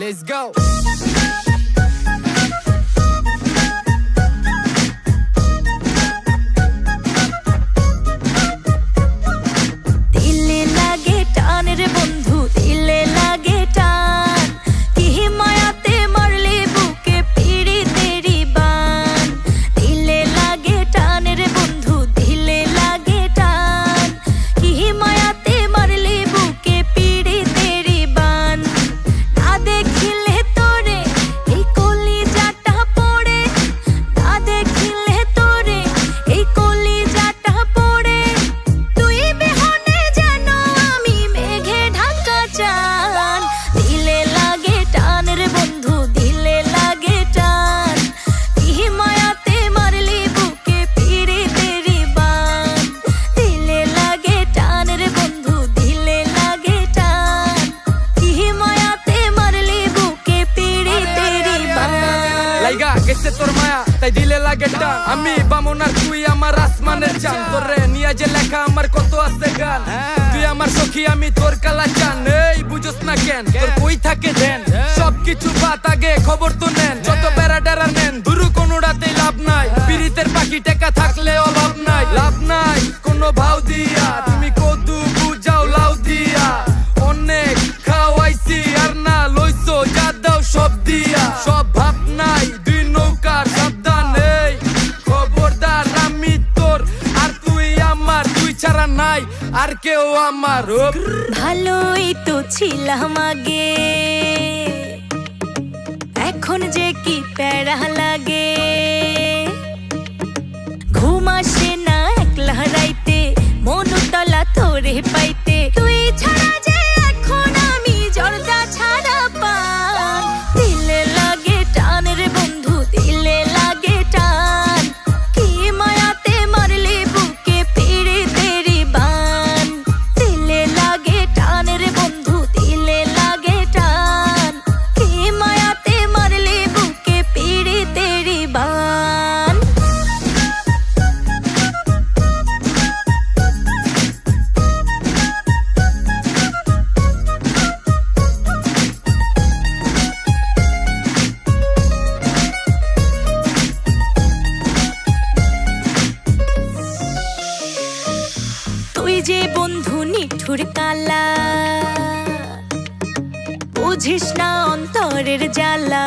Let's go. দিলে লাগে টান রে বন্ধু, দিলে লাগে টান, কি মায়াতে মারলি বুকে পিড়ি তেরি বান। দিলে লাগে টান রে বন্ধু, দিলে লাগে টান, কি মায়াতে মারলি বুকে পিড়ি তেরি বান। না দেখিলে তোরে এই কলিজাটা পড়ে, না দেখিলে তোরে এই কলিজাটা পড়ে, তুই বিহনে যেন আমি মেঘে ঢাকা চান। দিলে লাগে টান রে বন্ধু, দিলে লাগে টান, কি মায়াতে মারলি বুকে পিড়ি তেরি বান। দিলে লাগে টান রে বন্ধু, দিলে লাগে টান, কি মায়াতে মারলি বুকে পিড়ি তেরি বান। লাইগা গেছে তোর মায়া তাই দিলে লাগে টান, আমি বামন আর তুই আমার আসমানের চান। তোরে নিয়ে যে লেখা আমার কত আছে গান, তুই আমার সখী আমি তোর কালা চান। এই বুঝোস না কেন তোর কই থাকে ধ্যান, সবকিছু বাত আগে খবর তো নেন। যত বেড়া টেরা নেন দুরু কোনোটাতেই লাভ নাই, পিরিতের পাখি টেকা থাকলে অভাব নাই। লাভ নাই কোনো ভাও দিয়া, তুমি কদু বুঝাও লাউ দিয়া। অনেক খাওয়াইছি আর না লইছো যা দাও সব দিয়া। সব ভাব নাই দুই নৌকার সাবধান, এই খবরদার আমি তোর আর তুই আমার, তুই ছাড়া নাই আর কেউ আমার। ভালোই তো ছিলাম আগে, এখন যে কি প্যারা লাগে। ঘুম আসে না একলা রাইতে, মনুতলা তোরে পাইতে, তুই ছাড়া যে এখন আমি জর্দা ছাড়া পান। দিলে লাগে টান রে বন্ধু, দিলে লাগে টান, কি মায়াতে মারলি বুকে পিড়ি তেরি বান। দিলে লাগে টান রে বন্ধু, দিলে লাগে টান, কি মায়াতে মারলি বুকে পিড়ি তেরি বান। তুই যে বন্ধু নিঠুর কালা, বুঝিস না অন্তরের জ্বালা।